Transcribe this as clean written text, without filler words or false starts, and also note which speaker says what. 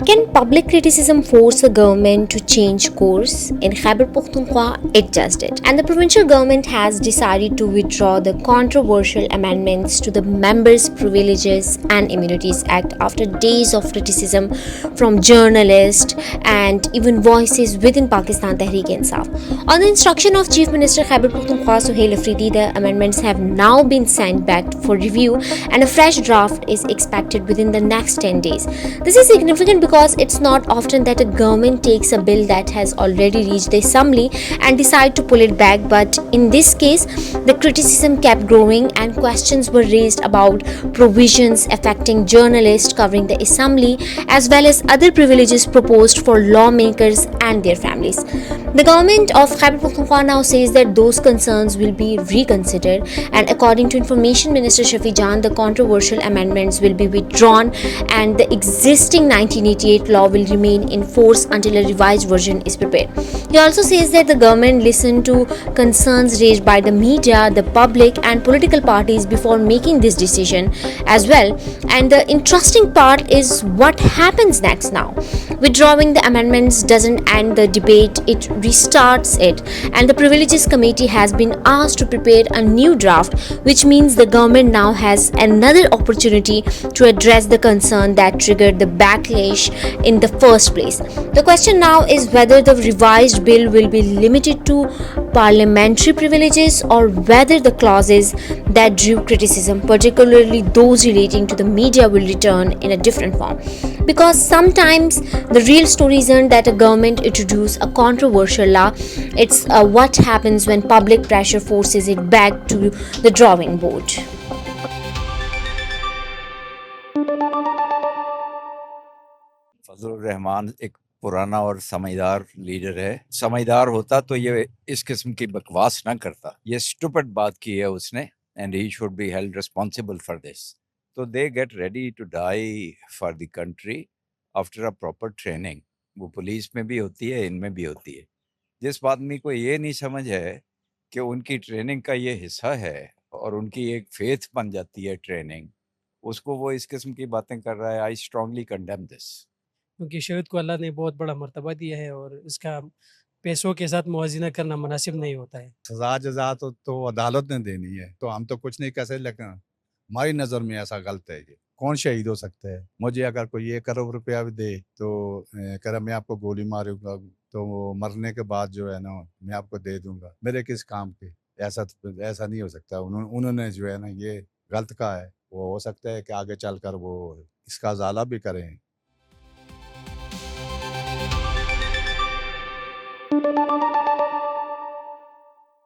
Speaker 1: Can public criticism force a government to change course? In Khyber Pakhtunkhwa, it just did. And the provincial government has decided to withdraw the controversial amendments to the Members' Privileges and Immunities Act after days of criticism from journalists and even voices within Pakistan Tehreek-e-Insaf. On the instruction of Chief Minister Khyber Pakhtunkhwa Suhail Afridi, the amendments have now been sent back for review and a fresh draft is expected within the next 10 days. This is significant because it's not often that a government takes a bill that has already reached the assembly and decide to pull it back, but in this case the criticism kept growing and questions were raised about provisions affecting journalists covering the assembly as well as other privileges proposed for lawmakers and their families. The government of Khyber Pakhtunkhwa now says that those concerns will be reconsidered, and according to Information Minister Shafi Jan, the controversial amendments will be withdrawn and the existing 1988 law will remain in force until a revised version is prepared. He also says that the government listened to concerns raised by the media, the public, and political parties before making this decision as well. And the interesting part is what happens next now. Withdrawing the amendments doesn't end the debate, it restarts it. And the Privileges Committee has been asked to prepare a new draft, which means the government now has another opportunity to address the concern that triggered the backlash in the first place. The question now is whether the revised bill will be limited to parliamentary privileges or whether the clauses that drew criticism, particularly those relating to the media, will return in a different form. Because sometimes the real story isn't that a government introduces a controversial law, it's what happens when public pressure forces it back to the drawing board.
Speaker 2: फजल रहमान एक पुराना और समझदार leader है। समझदार होता तो ये इस किस्म की बकवास ना करता। ये स्टूपिड बात की है उसने and he should be held responsible for this. So they get ready to die for the country after a proper training. वो पुलिस में भी होती है, इनमें भी होती है। जिस आदमी को ये नहीं समझ है कि उनकी ट्रेनिंग का ये हिस्सा है और उनकी एक फेथ बन जाती है ट्रेनिंग, उसको वो इस किस्म की बातें कर रहा है। I strongly condemn this.
Speaker 3: क्योंकि शहीद को अल्लाह ने बहुत बड़ा मर्तबा दिया है और इसका पैसों के साथ मुआवजा करना मुनासिब नहीं होता है।
Speaker 4: सजा जजा तो अदालत ने देनी है, तो हम तो कुछ नहीं कह सकते, लेकिन हमारी नज़र में ऐसा गलत है। ये कौन शहीद हो सकता है? मुझे अगर कोई 1 करोड़ रुपया भी दे तो कह मैं आपको गोली मारूंगा, तो वो मरने के बाद जो है ना मैं आपको दे दूंगा, मेरे किस काम के? ऐसा नहीं हो सकता। उन्होंने जो है ना ये गलत कहा है। वो हो सकता है कि आगे चलकर वो इसका अजाला भी करें।